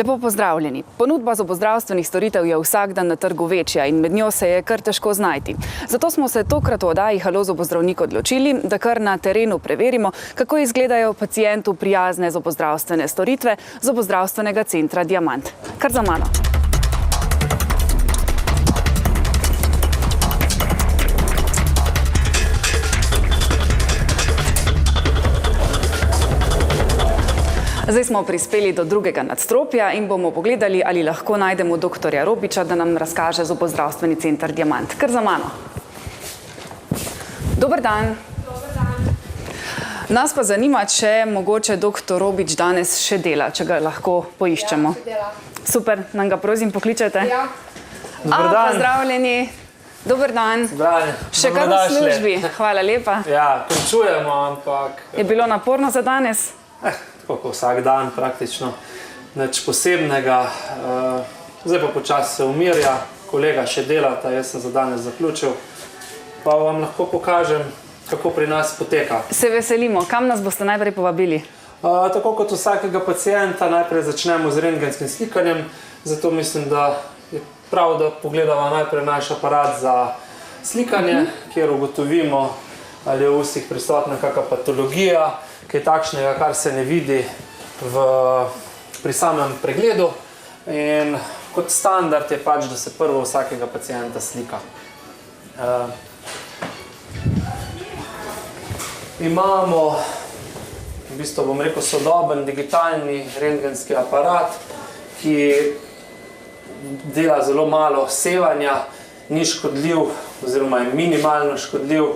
Lepo pozdravljeni. Ponudba zobozdravstvenih storitev je vsak dan na trgu večja in med njo se je kar težko znajti. Zato smo se tokrat v oddaji Halo zobozdravnik odločili, da kar na terenu preverimo, kako izgledajo pacientu prijazne zobozdravstvene storitve zobozdravstvenega centra Diamant. Kar za mano. Zdaj smo prispeli do drugega nadstropja in bomo pogledali, ali lahko najdemo doktorja Robiča, da nam razkaže zobozdravstveni center Diamant. Kar za mano. Dober dan. Dober dan. Nas pa zanima, če mogoče doktor Robič danes še dela, če ga lahko poiščemo. Ja, še dela. Super, nam ga prosim pokličete. Ja. Dober dan. Pozdravljeni. Dober dan. Zdravi. Še kar v službi. Hvala lepa. Ja, končujemo, ampak... Je bilo naporno za danes? Tako vsak dan praktično, nič posebnega. Zdaj pa počasi se umirja, kolega še delata, jaz sem za danes zaključil. Pa vam lahko pokažem, kako pri nas poteka. Se veselimo. Kam nas boste najprej povabili? Tako kot vsakega pacienta, najprej začnemo z rentgenskim slikanjem, zato mislim, da je prav, da pogledamo najprej naš aparat za slikanje, kjer ugotovimo, ali je v ustih prisotna kakšna patologija, kaj takšnega, kar se ne vidi pri samem pregledu. In kot standard je pač, da se prvo vsakega pacienta slika. Imamo, v bistvu bom rekel, sodoben digitalni rentgenski aparat, ki dela zelo malo sevanja, ni škodljiv oziroma je minimalno škodljiv.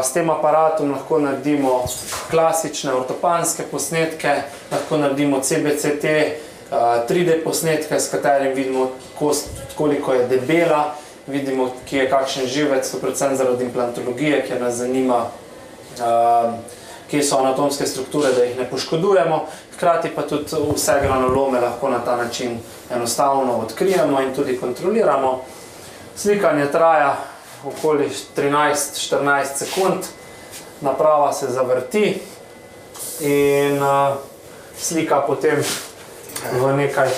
S tem aparatom lahko naredimo klasične ortopanske posnetke, lahko naredimo CBCT, 3D posnetke, s katerim vidimo kost, koliko je debela, vidimo, kje je kakšen živec, predvsem zaradi implantologije, ki nas zanima, kje so anatomske strukture, da jih ne poškodujemo. Hkrati pa tudi vse granulome lahko na ta način enostavno odkrijemo in tudi kontroliramo. Slikanje traja okoli 13-14 sekund, naprava se zavrti in slika potem v nekaj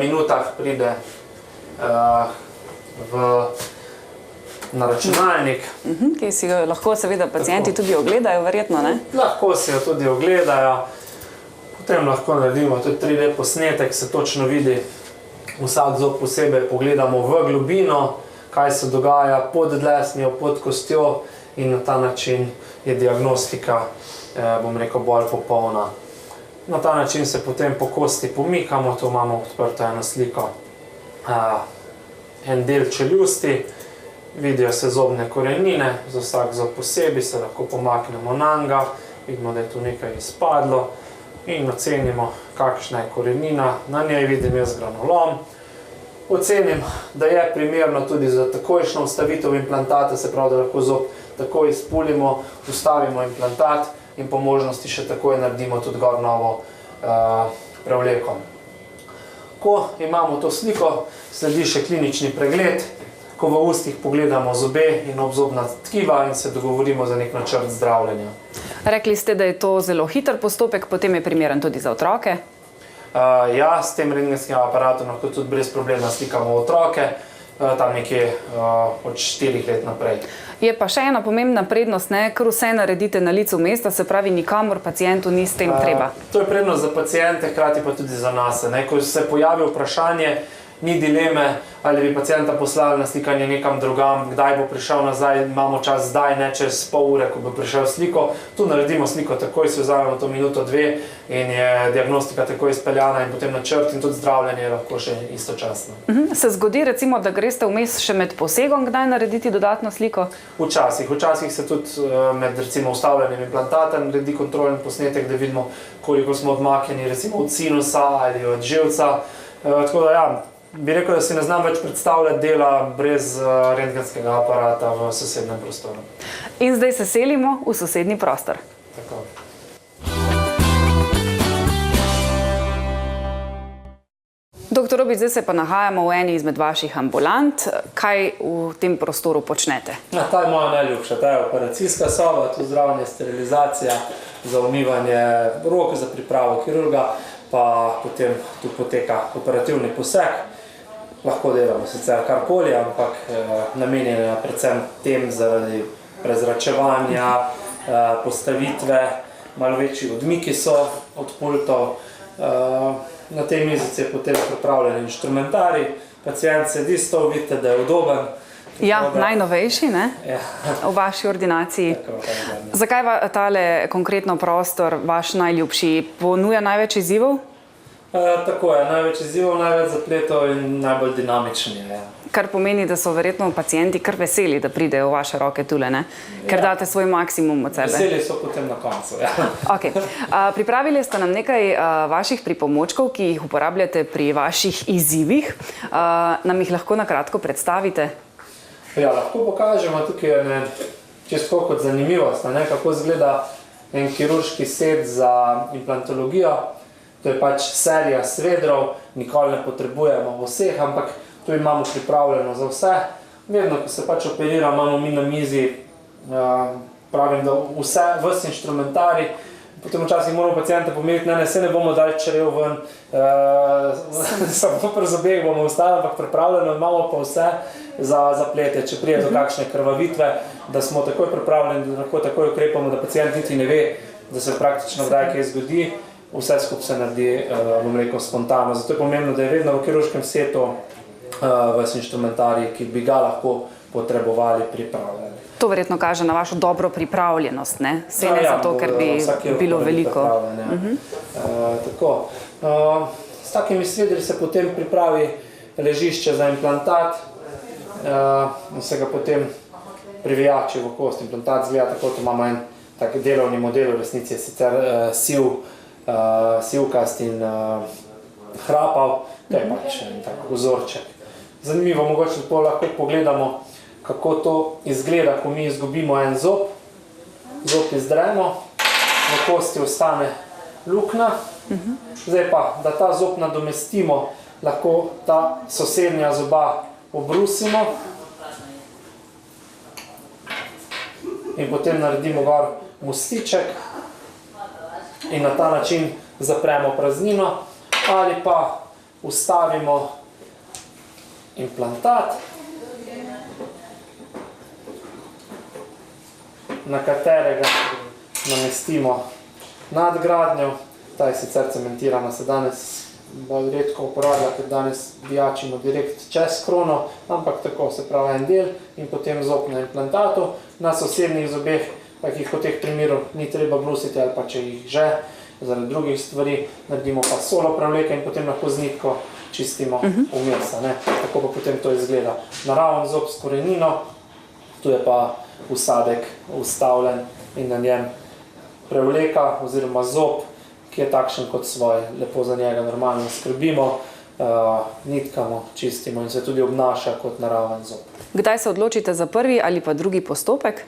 minutah pride na računalnik. Ki si ga lahko seveda pacienti tudi ogledajo, verjetno, ne? Lahko si jo tudi ogledajo, potem lahko naredimo tudi 3D posnetek, se točno vidi vsak zob posebej, pogledamo v globino, kaj se dogaja pod dlesnjo, pod kostjo in na ta način je diagnostika, bom rekel, bolj popolna. Na ta način se potem po kosti pomikamo, tu imamo odprto eno sliko, en del čeljusti, vidijo se zobne korenine, za vsak zob posebej se lahko pomaknemo na njega, vidimo, da je tu nekaj izpadlo in ocenimo, kakšna je korenina, na njej vidim jaz granulom. Ocenim, da je primerno tudi za takojšnjo vstavitev implantata, se pravi, da lahko zob takoj izpulimo, vstavimo implantat in po možnosti še takoj naredimo tudi gor novo prevleko. Ko imamo to sliko, sledi še klinični pregled, ko v ustih pogledamo zobe in obzobna tkiva in se dogovorimo za nek načrt zdravljenja. Rekli ste, da je to zelo hiter postopek, potem je primeren tudi za otroke? Ja, s tem rentgenskim aparatom lahko tudi brez problema slikamo otroke, tam nekje od 4 let naprej. Je pa še ena pomembna prednost, ker vse naredite na licu mesta, se pravi, nikamor pacientu ni s tem treba. To je prednost za paciente, hkrati pa tudi za nas. Ko se pojavi vprašanje, ni dileme, ali bi pacienta poslali na slikanje nekam drugam, kdaj bo prišel nazaj, imamo čas zdaj, ne čez pol ure, ko bo prišel sliko. Tu naredimo sliko takoj, si vzamemo to minuto, dve in je diagnostika takoj izpeljana in potem načrt in tudi zdravljenje je lahko še istočasno. Se zgodi recimo, da greste vmes še med posegom, kdaj narediti dodatno sliko? Včasih se tudi med recimo vstavljanjem implantata naredi kontrolni posnetek, da vidimo, koliko smo odmaknjeni recimo od sinusa ali od živca. Tako da ja, bi rekel, da si ne znam več predstavljati dela brez rentgenskega aparata v sosednjem prostoru. In zdaj se selimo v sosednji prostor. Tako. Doktor Robič, zdaj se pa nahajamo v eni izmed vaših ambulant. Kaj v tem prostoru počnete? Ta je moja najljubša, ta je operacijska soba, tu zraven je sterilizacija za umivanje rok, za pripravo kirurga, pa potem tu poteka operativni poseg. Lahko delamo sicer karkoli, ampak namenjeno je predvsem tem zaradi prezračevanja, postavitve, malo večji odmiki so od pultov. Na tej mizici je potem pripravljen inštrumentarij, pacient sedi stol, vidite, da je udoben. Ja, najnovejši, ne? Ja. V vaši ordinaciji. Zakaj tale konkretno prostor, vaš najljubši, ponuja največ izzivov? Tako je, največ izzivov, največ zapletov in najbolj dinamični je. Kar pomeni, da so verjetno pacienti kar veseli, da pridejo v vaše roke tule, ne? Ker date svoj maksimum od sebe. Veseli so potem na koncu, ja. Okay. Pripravili ste nam nekaj vaših pripomočkov, ki jih uporabljate pri vaših izzivih. Nam jih lahko na kratko predstavite? Ja, lahko pokažemo tukaj čisto kot zanimivost, kako izgleda en kirurški set za implantologijo. To je pač serija svedrov, nikoli ne potrebujemo vseh, ampak to imamo pripravljeno za vse. Vedno, ko se pač operira, imamo mi na mizi, pravim, da ves inštrumentarij. Potem včasih moramo paciente pomiriti, ne, se ne bomo dali črev ven, samo pri zobeh bomo ostali, ampak pripravljeno imamo pa vse za zaplete, če prije do kakšne krvavitve, da smo takoj pripravljeni, da lahko takoj ukrepamo, da pacient niti ne ve, da se praktično kdaj kaj zgodi. Vse skupaj se naredi, bom rekel, spontano. Zato je pomembno, da je vedno v kirurškem setu ves inštrumentarij, ki bi ga lahko potrebovali, pripravljeni. To verjetno kaže na vašo dobro pripravljenost, ne? Saj ne zato, ker bi bilo veliko. Tako. S takimi svedri se potem pripravi ležišče za implantat in se ga potem privijači v kost. Implantat zgleda tako, da imamo en tak delovni model, v resnici je sicer sivkast in hrapav, to je pač en tak vzorček. Zanimivo, mogoče lahko pogledamo, kako to izgleda, ko mi izgubimo en zob. Zob izdremo, v kosti ostane luknja. Zdaj pa, da ta zob nadomestimo, lahko ta sosednja zoba obrusimo in potem naredimo gor mostiček in na ta način zapremo praznino ali pa vstavimo implantat, na katerega namestimo nadgradnjo. Ta je sicer cementirana, se danes bolj redko uporablja, ker danes dijačimo direkt čez krono, ampak tako se pravi en del in potem zob na implantatu. Na sosednjih zobeh, pa jih v teh primerov ni treba brusiti, ali pa če jih že, zaradi drugih stvari, naredimo pa solo prevleke in potem lahko z nitko čistimo vmes. Tako pa potem to izgleda. Naraven zob s korenino, tu je pa vsadek vstavljen in na njem prevleka oziroma zob, ki je takšen kot svoj. Lepo za njega normalno skrbimo, nitkamo, čistimo in se tudi obnaša kot naraven zob. Kdaj se odločite za prvi ali pa drugi postopek?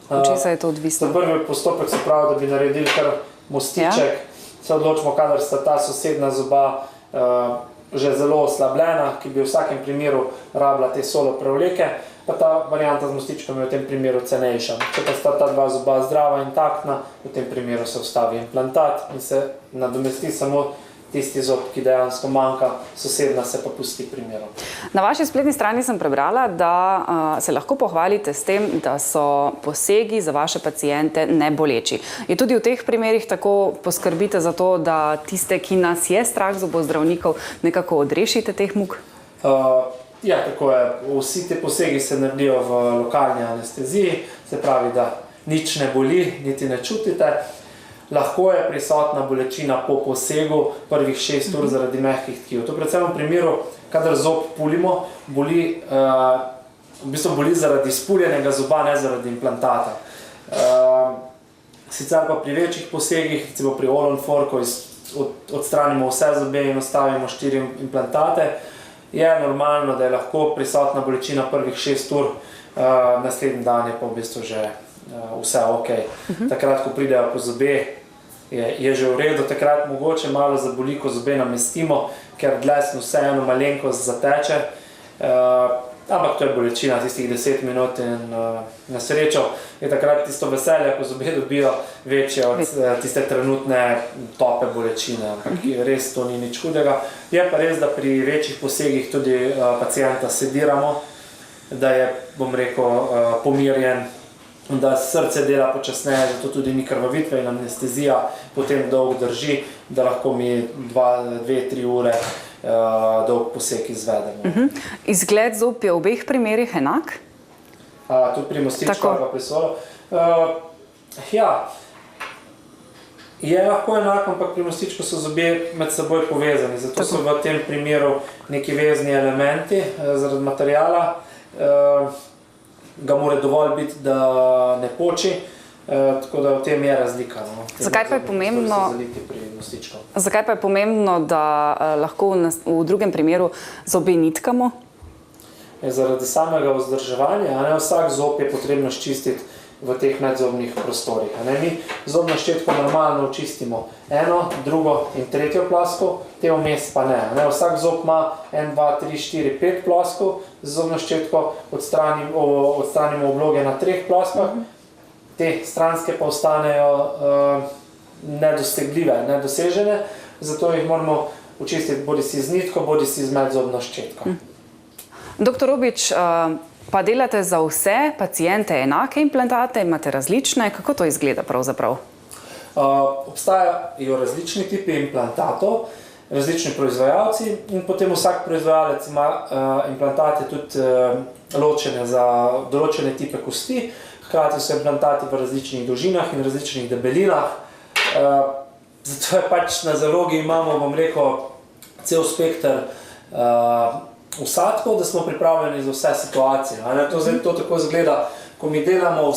Od česa je to odvisno? Za prvi postopek se pravi, da bi naredili kar mostiček. Se odločimo, kadar sta ta sosedna zoba že zelo oslabljena, ki bi v vsakem primeru rabila te solo prevleke, pa ta varianta z mostičkom je v tem primeru cenejša. Če pa sta ta dva zoba zdrava in taktna, v tem primeru se vstavi implantat in se nadomesti samo tisti zob, ki dejansko manjka, sosedna se pa pusti primerom. Na vaši spletni strani sem prebrala, da se lahko pohvalite s tem, da so posegi za vaše paciente neboleči. Je tudi v teh primerih tako poskrbite za to, da tiste, ki nas je strah zobozdravnikov, nekako odrešite teh muk? Ja, tako je. Vsi te posegi se naredijo v lokalni anesteziji, se pravi, da nič ne boli, niti ne čutite. Lahko je prisotna bolečina po posegu prvih 6 ur zaradi mehkih tkiv. To predvsem v primeru, kadar zob pulimo, boli zaradi spuljenega zoba, ne zaradi implantata. Sicer pa pri večjih posegih, recimo pri All-on-4, ko odstranimo vse zobe in ostavimo 4 implantate, je normalno, da je lahko prisotna bolečina prvih 6 ur, naslednji dan je pa v bistvu že vse ok. Takrat, ko pridejo po zobe, je že v redu, takrat mogoče malo zaboli, ko zobe namestimo, ker dlesno vseeno malenkost zateče. ampak to je bolečina tistih 10 minut in na srečo je takrat tisto veselje, ko zobje dobijo večje od tiste trenutne tope bolečine, ampak res to ni nič hudega. Je pa res, da pri večjih posegih tudi pacienta sediramo, da je, bom rekel, pomirjen, da srce dela počasneje, zato tudi ni krvavitve in anestezija potem dolgo drži, da lahko mi 2-3 ure dolg poseg izvedemo. Izgled zob je v obeh primerih enak? Tudi pri mostičku ali pa pri solu. Ja, je lahko enak, ampak pri mostičku so zobje med seboj povezani, zato so v tem primeru neki vezni elementi zaradi materiala. Ga mora dovolj biti, da ne poči, tako da v tem je razlika. Zakaj pa je pomembno, da lahko v drugem primeru zobe nitkamo? Zaradi samega vzdrževanja, vsak zob je potrebno ščistiti v teh medzobnih prostorih. Mi zobno ščetko normalno očistimo eno, drugo in tretjo plosko, te vmes pa ne. Vsak zob ima 1, 2, 3, 4, 5 ploskov, z zobno ščetko odstranimo obloge na 3 ploskah, te stranske pa ostanejo nedosegljive, nedosežene, zato jih moramo očistiti bodisi z nitko, bodisi z medzobno ščetko. Doktor Robič, pa delate za vse paciente enake implantate, imate različne, kako to izgleda pravzaprav? Obstajajo različni tipi implantatov, različni proizvajalci in potem vsak proizvajalec ima implantate tudi ločene za določene tipe kosti, hkrati so implantati v različnih dolžinah in različnih debelinah. Zato je pač na zalogi imamo, bom rekel, cel spekter vsadkov, da smo pripravljeni za vse situacije. To tako izgleda, ko mi delamo,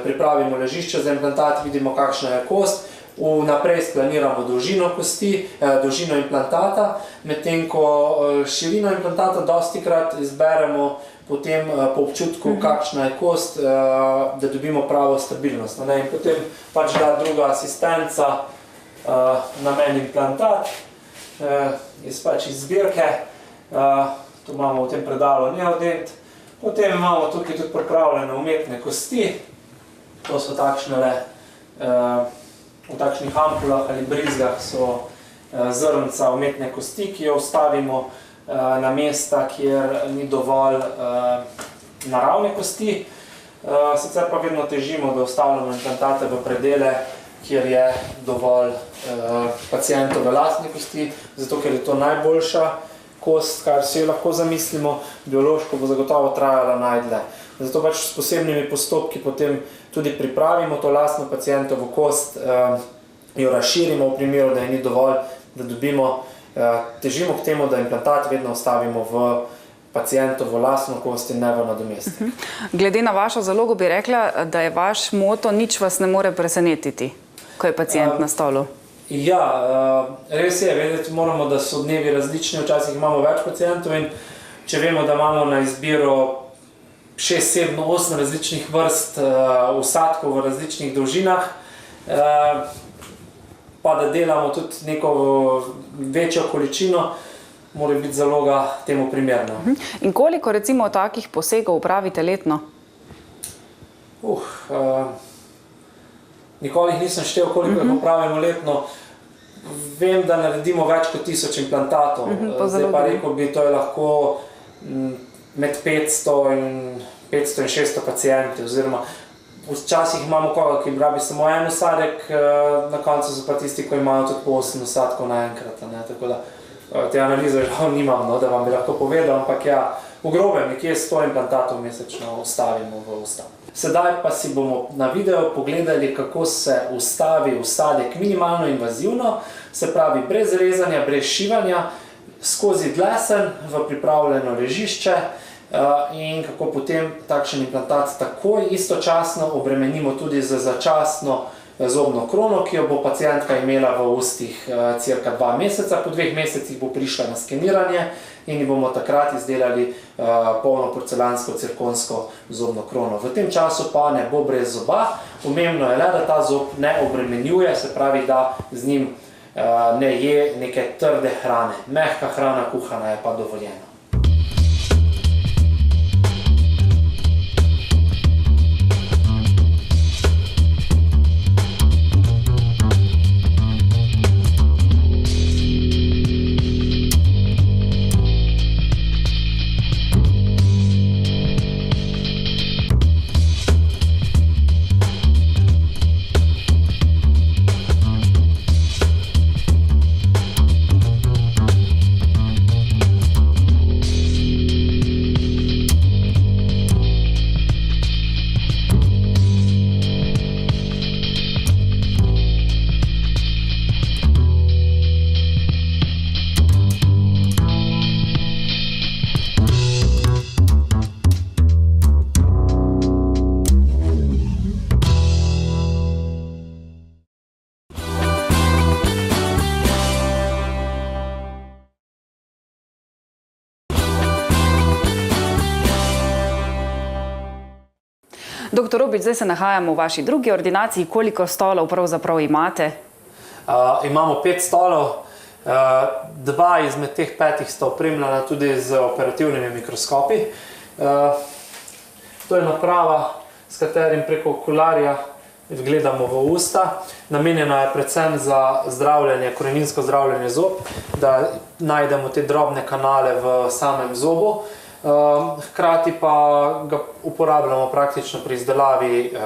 pripravimo ležišče za implantat, vidimo, kakšna je kost, vnaprej splaniramo dolžino kosti, dolžino implantata, medtem ko širino implantata dostikrat izberemo potem po občutku, kakšna je kost, da dobimo pravo stabilnost. In potem pač da druga asistenca na meni implantat, iz zbirke. Tu imamo v tem predalu neodent, potem imamo tukaj tudi pripravljene umetne kosti, to so takšnele, v takšnih ampulah ali brizgah so zrnca umetne kosti, ki jo vstavimo na mesta, kjer ni dovolj naravne kosti. Sicer pa vedno težimo, da vstavljamo implantate v predele, kjer je dovolj pacientove lastne kosti, zato ker je to najboljša kost, kar si lahko zamislimo, biološko bo zagotovo trajala najdlje. Zato pač s posebnimi postopki potem tudi pripravimo to lastno pacientovo kost, jo razširimo v primeru, da je ni dovolj, da dobimo, težimo k temu, da implantat vedno vstavimo v pacientovo lastno kost in ne v nadomestnik. Glede na vašo zalogo bi rekla, da je vaš moto nič vas ne more presenetiti, ko je pacient na stolu. Ja, res je, vedeti moramo, da so dnevi različni, včasih imamo več pacientov in če vemo, da imamo na izbiro 6, 7, 8 različnih vrst vsadkov v različnih dolžinah, pa da delamo tudi neko večjo količino, mora biti zaloga temu primerna. In koliko recimo takih posegov opravite letno? Nikoli jih nisem štel, koliko jih opravimo letno. Vem, da naredimo več kot 1000 implantatov. Zdaj pa rekel bi, to je lahko med 500 in 600 pacienti, oziroma včasih imamo koga, ki rabi samo en vsadek, na koncu so pa tisti, ko imajo tudi po 8 vsadkov naenkrat. Tako da te analize žal nimam, da vam bi lahko povedal, ampak ja, v grobem nekje 100 implantatov mesečno vstavimo v usta. Sedaj pa si bomo na videu pogledali, kako se vstavi vsadek minimalno invazivno, se pravi brez rezanja, brez šivanja, skozi dlesen v pripravljeno ležišče in kako potem takšen implantat takoj istočasno obremenimo tudi za začasno zobno krono, ki jo bo pacientka imela v ustih cirka 2 meseca. Po 2 mesecih bo prišla na skeniranje in bomo takrat izdelali polno porcelansko cirkonsko zobno krono. V tem času pa ne bo brez zoba. Pomembno je le, da ta zob ne obremenjuje, se pravi, da z njim ne je neke trde hrane. Mehka hrana, kuhana je pa dovoljena. Doktor Robič, zdaj se nahajamo v vaši drugi ordinaciji. Koliko stolov pravzaprav imate? Imamo 5 stolov. 2 izmed teh 5 sta opremljena tudi z operativnimi mikroskopi. To je naprava, s katerim preko okularja gledamo v usta. Namenjena je predvsem za zdravljenje, koreninsko zdravljenje zob, da najdemo te drobne kanale v samem zobu. Hkrati pa ga uporabljamo praktično pri izdelavi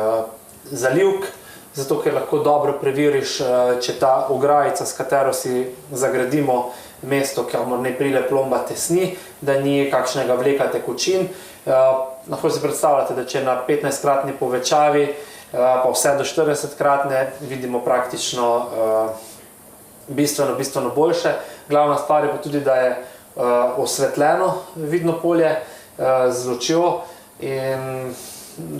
zalivk, zato ker lahko dobro preveriš, če ta ograjica, s katero si zagradimo mesto, kamor ne pride plomba, tesni, da ni kakšnega vleka tekočin. Lahko si predstavljate, da če na 15-kratni povečavi, pa vse do 40-kratne, vidimo praktično bistveno boljše. Glavna stvar je pa tudi, da je osvetljeno vidno polje z lučjo in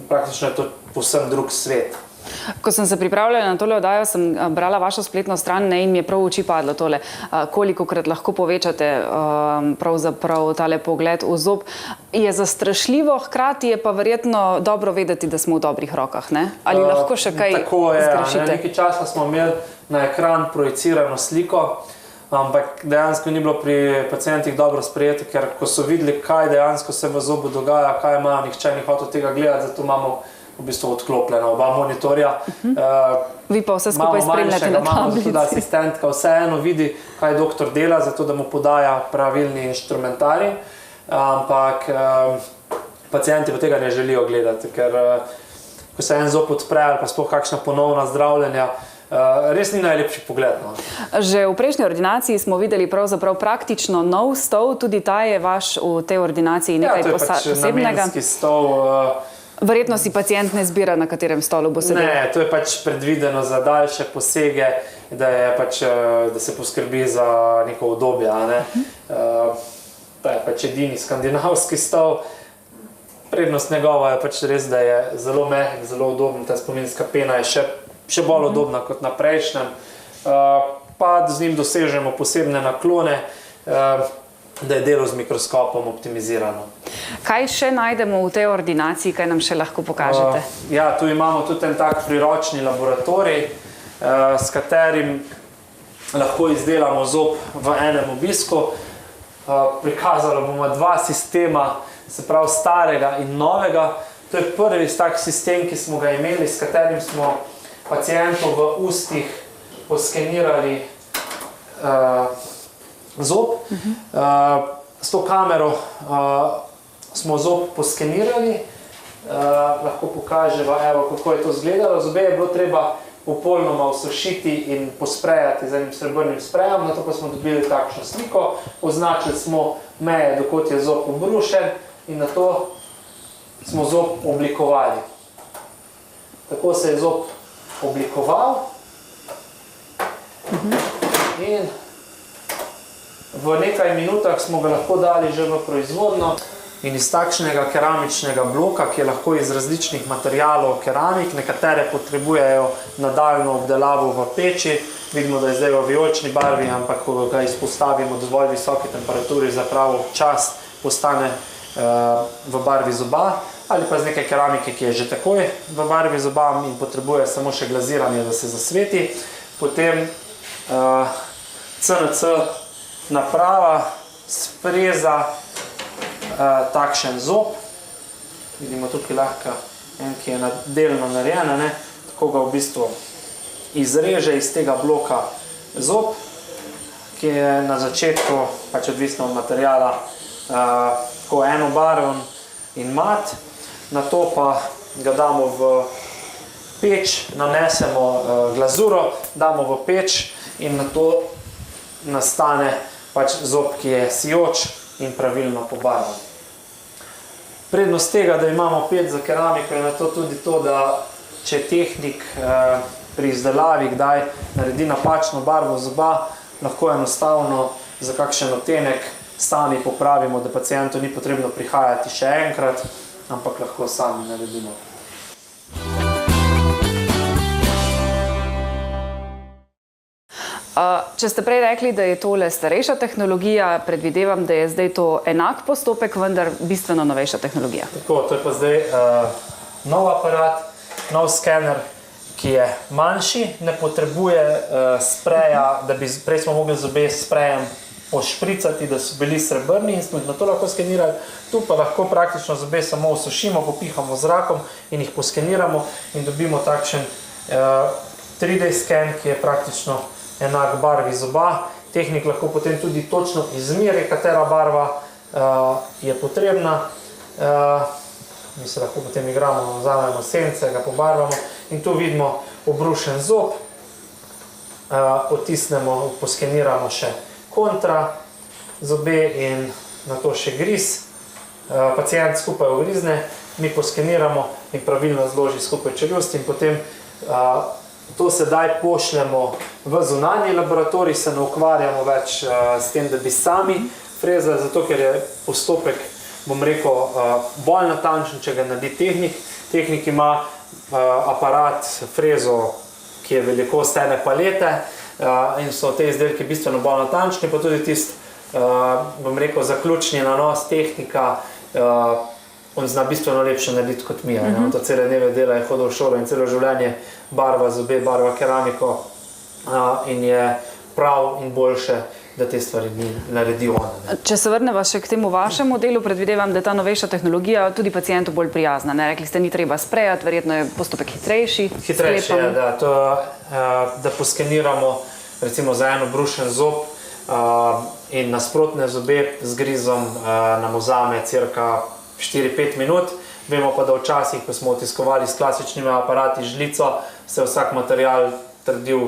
praktično je to povsem drug svet. Ko sem se pripravljala na tole oddajo, sem brala vašo spletno stran in mi je prav v oči padlo tole, kolikokrat lahko povečate pravzaprav tale pogled v zob. Je zastrašljivo, hkrati je pa verjetno dobro vedeti, da smo v dobrih rokah, ne? Ali lahko še kaj zgrešite? Tako je, nekaj časa smo imeli na ekran projicirano sliko, ampak dejansko ni bilo pri pacientih dobro sprejeto, ker ko so videli, kaj dejansko se v zobu dogaja, kaj imajo, nihče ni hotel tega gledati, zato imamo v bistvu odklopljena oba monitorja. Vi pa vse skupaj spremljate na tablici. Tudi asistentka vseeno vidi, kaj doktor dela, zato da mu podaja pravilni inštrumentarij, ampak pacienti pa tega ne želijo gledati, ker ko se en zob odpre ali pa sploh kakšna ponovna zdravljenja, res ni najlepši pogled. Že v prejšnji ordinaciji smo videli pravzaprav praktično nov stol, tudi ta je vaš v tej ordinaciji nekaj posebnega. Ja, to je pač namenski stol. Verjetno si pacient ne zbira, na katerem stolu bo sedel. Ne, to je pač predvideno za daljše posege, da se poskrbi za neko udobje. To je pač edini skandinavski stol. Prednost njegova je pač res, da je zelo mehek, zelo udoben. Ta spominska pena je še bolj udobna kot na prejšnjem. Pa z njim dosežemo posebne naklone, da je delo z mikroskopom optimizirano. Kaj še najdemo v tej ordinaciji, kaj nam še lahko pokažete? Ja, tu imamo tudi en tak priročni laboratorij, s katerim lahko izdelamo zob v enem obisku. Prikazala bomo 2 sistema, se pravi starega in novega. To je prvi tak sistem, ki smo ga imeli, s katerim smo pacientov v ustih poskenirali zob. S to kamero smo zob poskenirali, lahko pokažemo, kako je to izgledalo. Zobe je bilo treba popolnoma osušiti in posprejati z enim srebrnim sprejem, nato pa smo dobili takšno sliko, označili smo meje, dokot je zob obrušen in nato smo zob oblikovali. Tako se je zob oblikoval in v nekaj minutah smo ga lahko dali že v proizvodnjo. In iz takšnega keramičnega bloka, ki je lahko iz različnih materialov keramik, nekatere potrebujejo nadaljno obdelavo v peči. Vidimo, da je zdaj v vijolični barvi, ampak ko ga izpostavimo dovolj visoki temperaturi za pravo čas, postane v barvi zoba. Ali pa z nekaj keramike, ki je že takoj v barvi zoba in potrebuje samo še glaziranje, da se zasveti. Potem CNC naprava spreza takšen zob. Vidimo tukaj lahko en, ki je delno narejen, tako ga v bistvu izreže iz tega bloka zob, ki je na začetku, pač odvisno od materijala, tako enobarven in mat. Nato pa ga damo v peč, nanesemo glazuro, damo v peč in nato nastane pač zob, ki je sijoč in pravilno pobarvan. Prednost tega, da imamo peč za keramiko, je na to tudi to, da če tehnik pri izdelavi kdaj naredi napačno barvo zoba, lahko enostavno za kakšen odtenek sami popravimo, da pacientu ni potrebno prihajati še enkrat, ampak lahko sami naredimo. Če ste prej rekli, da je tole starejša tehnologija, predvidevam, da je zdaj to enak postopek, vendar bistveno novejša tehnologija. Tako, to je pa zdaj nov aparat, nov skener, ki je manjši, ne potrebuje spreja, da bi prej smo mogli zobe s sprejem pošpricati, da so bili srebrni in smo jih na to lahko skenirali. Tu pa lahko praktično zobe samo osušimo, popihamo zrakom in jih poskeniramo in dobimo takšen 3D sken, ki je praktično enak barvi zoba. Tehnik lahko potem tudi točno izmeri, katera barva je potrebna. Mi se lahko potem igramo, vzamemo sence, ga pobarvamo in tu vidimo obrušen zob. Potisnemo, poskeniramo še kontra zobe in na to še griz. Pacient skupaj ugrizne, mi poskeniramo in pravilno zloži skupaj čeljust in potem to sedaj pošljemo v zunanji laboratorij, se ne ukvarjamo več s tem, da bi sami frezali, zato ker je postopek, bom rekel, bolj natančen, če ga naredi tehnik. Tehnik ima aparat, frezo, ki je velikost ene palete in so te izdelki bistveno bolj natančni, pa tudi tisti, bom rekel, zaključni nanos tehnika, on zna bistveno lepše narediti kot mi. On to cele dneve dela, je hodil v šolo in celo življenje barva zobe, barva keramiko in je prav in boljše, da te stvari naredi on. Če se vrneva še k temu vašemu delu, predvidevam, da je ta novejša tehnologija tudi pacientu bolj prijazna. Rekli ste, ni treba sprejati, verjetno je postopek hitrejši. Hitrejši je, da poskeniramo recimo za en obrušen zob in nasprotne zobe z grizom nam vzame cirka 4-5 minut. Vemo pa, da včasih, ko smo otiskovali s klasičnimi aparati žlico, se vsak material trdil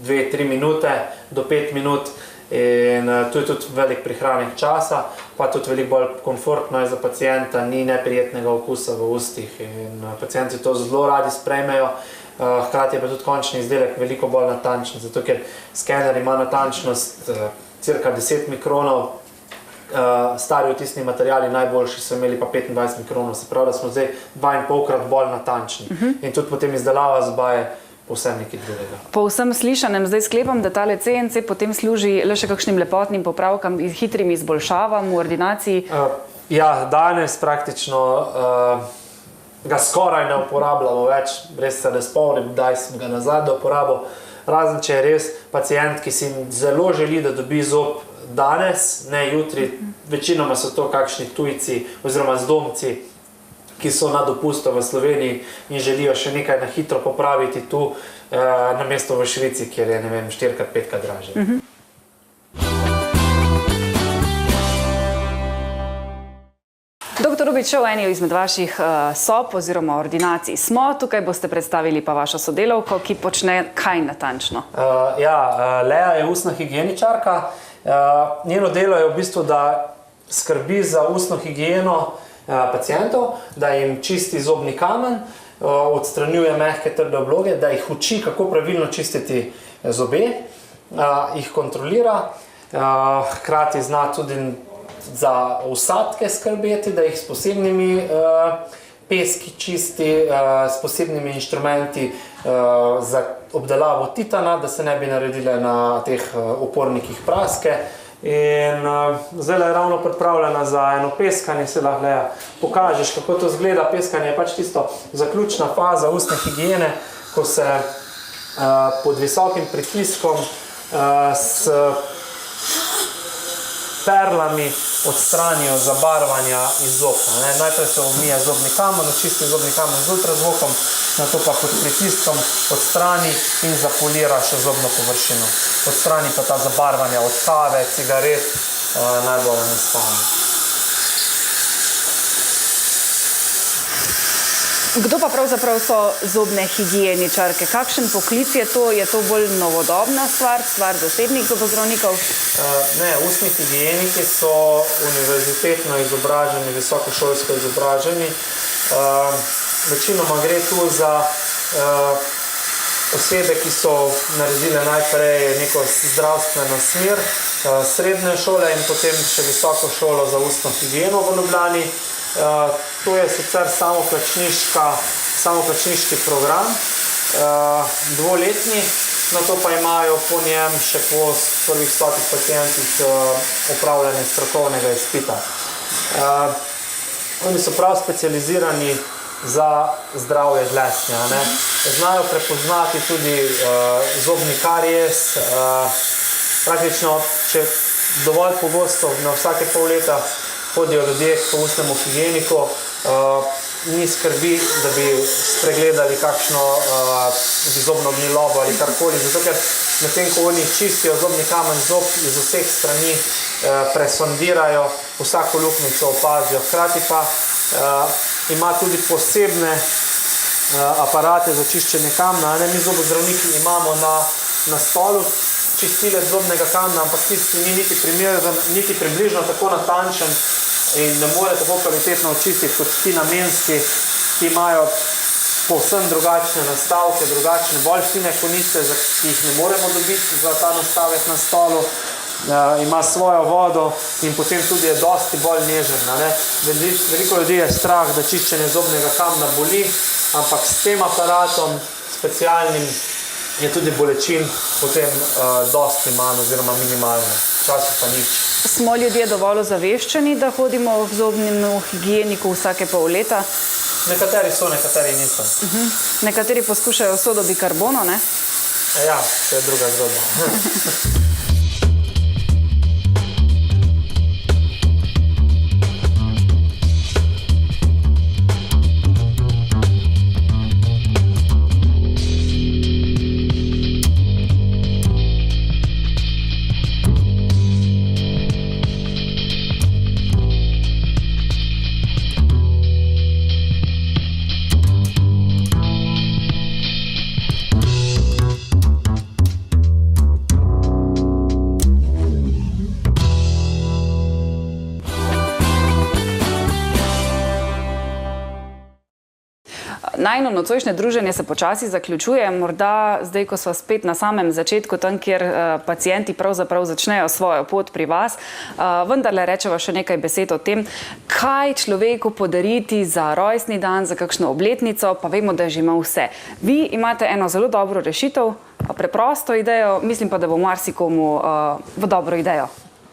2-3 minute do 5 minut in tu je tudi velik prihranek časa, pa tudi veliko bolj komfortno je za pacienta, ni neprijetnega okusa v ustih in pacienti to zelo radi sprejmejo. Hkrati je pa tudi končni izdelek veliko bolj natančen, zato ker skener ima natančnost cirka 10 mikronov, stari otisni materiali, najboljši so imeli pa 25 mikronov, se pravi, da smo zdaj 2,5-krat bolj natančni. In tudi potem izdelava zoba je povsem nekaj drugega. Po vsem slišanem zdaj sklepam, da tale CNC potem služi le še kakšnim lepotnim popravkam in hitrim izboljšavam v ordinaciji? Ja, danes praktično ga skoraj ne uporabljamo več, res se ne spomnim, kdaj sem ga nazadnje uporabil, razen če je res pacient, ki si zelo želi, da dobi zob danes, ne jutri. Večinoma so to kakšni tujci oziroma zdomci, ki so na dopustu v Sloveniji in želijo še nekaj na hitro popraviti tu, namesto v Švici, kjer je, ne vem, 4-5-krat dražje. Doktor Rubič, še v eni izmed vaših sob oziroma ordinacij smo. Tukaj boste predstavili pa vašo sodelavko, ki počne kaj natančno? Lea je ustna higieničarka. Njeno delo je v bistvu, da skrbi za ustno higieno pacientov, da jim čisti zobni kamen, odstranjuje mehke trde obloge, da jih uči, kako pravilno čistiti zobe, jih kontrolira, hkrati zna tudi za vsadke skrbeti, da jih s posebnimi peski čisti, s posebnimi inštrumenti za obdelavo titana, da se ne bi naredile na teh upornikih praske. In zdaj je ravno pripravljena za eno peskanje, se lahko pokažeš, kako to izgleda. Peskanje je pač tisto zaključna faza ustne higiene, ko se pod visokim pritiskom s perlami odstranijo zabarvanja iz zobna. Najprej se umije zobni kamen, očisti zobni kamen z ultrazvokom, nato pa pod pritiskom odstrani in zapolira še zobno površino. Odstrani pa ta zabarvanja od kave, cigaret, najbolj enostavno. Kdo pa pravzaprav so zobne higieničarke? Kakšen poklic je to? Je to bolj novodobna stvar, stvar zasebnih zobozdravnikov? Ne, ustni higieniki so univerzitetno izobraženi, visokošolsko izobraženi. Večinoma gre tu za osebe, ki so naredile najprej neko zdravstveno smer, srednje šole in potem še visoko šolo za ustno higieno v Ljubljani. To je sicer samoplačniški program, dvoletni, nato pa imajo po njem še po prvih 100 pacientih opravljanje strokovnega izpita. Oni so prav specializirani za zdravje dlesnja. Znajo prepoznati tudi zobni karies. Praktično, če dovolj pogosto, na vsake pol leta hodijo ljudje po ustnemu higieniku, ni skrbi, da bi spregledali kakšno zobno gnilobo ali karkoli, zato ker medtem ko oni čistijo zobni kamen zob, iz vseh strani presondirajo, vsako luknjico opazijo. Hkrati pa ima tudi posebne aparate za čiščenje kamna. Mi zobozdravniki imamo na stolu čistilec zobnega kamna, ampak tisti ni niti primeren, niti približno tako natančen in ne more tako kvalitetno očistiti kot ti namenski, ki imajo povsem drugačne nastavke, drugačne, bolj fine konice, ki jih ne moremo dobiti za ta nastavek na stolu. Ima svojo vodo in potem tudi je dosti bolj nežen. Veliko ljudi je strah, da čiščenje zobnega kamna boli, ampak s tem aparatom specialnim je tudi bolečin potem dosti manj oziroma minimalno. Včasih pa nič. Smo ljudje dovolj ozaveščeni, da hodimo k zobnemu higieniku vsake pol leta? Nekateri so, nekateri niso. Nekateri poskušajo sodo bikarbono, ne? Ja, to je druga zgodba. Najino nocojšnje druženje se počasi zaključuje, morda zdaj, ko smo spet na samem začetku, tam, kjer pacienti pravzaprav začnejo svojo pot pri vas, vendarle rečeva še nekaj besed o tem, kaj človeku podariti za rojstni dan, za kakšno obletnico, pa vemo, da že ima vse. Vi imate eno zelo dobro rešitev, preprosto idejo, mislim pa, da bo marsikomu v dobro idejo.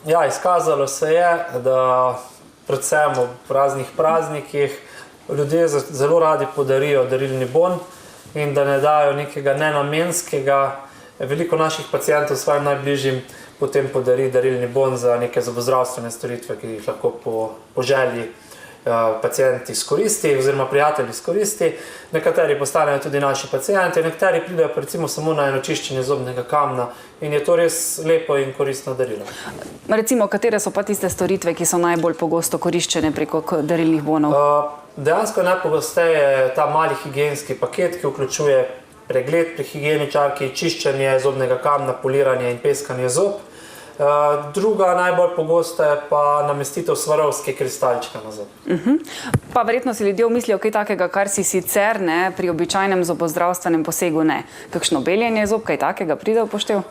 Ja, izkazalo se je, da predvsem ob raznih praznikih ljudje zelo radi podarijo darilni bon in da ne dajo nekega nenamenskega. Veliko naših pacientov svojim najbližjim potem podari darilni bon za neke zobozdravstvene storitve, ki jih lahko po želji pacijent izkoristi oziroma prijatelj izkoristi. Nekateri postanejo tudi naši pacijenti, nekateri pridejo recimo samo na eno čiščenje zobnega kamna in je to res lepo in koristno darilo. Recimo, katere so pa tiste storitve, ki so najbolj pogosto koriščene preko darilnih bonov? Dejansko je najpogosteje ta mali higienski paket, ki vključuje pregled pri higieničarki, čiščenje zobnega kamna, poliranje in peskanje zob. Druga najbolj pogosta je pa namestitev Swarovski kristalčka na zob. Pa verjetno si ljudje mislijo kaj takega, kar si sicer ne, pri običajnem zobozdravstvenem posegu ne. Kakšno beljenje zob, kaj takega pride v poštev?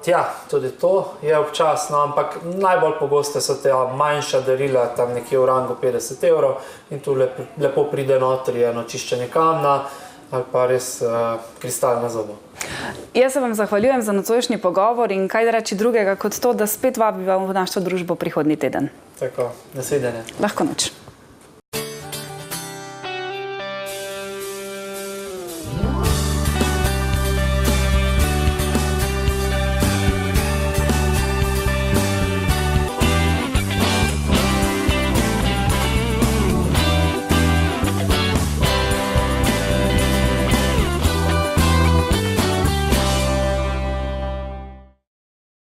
Ja, tudi to je občasno, ampak najbolj pogoste so te manjša darila, tam nekje v rangu 50 € in tu lepo pride notri eno čiščenje kamna ali pa res kristal na zobo. Jaz se vam zahvaljujem za nocojšnji pogovor in kaj reči drugega kot to, da spet vabiva v našo družbo prihodnji teden. Tako, nasvidenje. Lahko noč.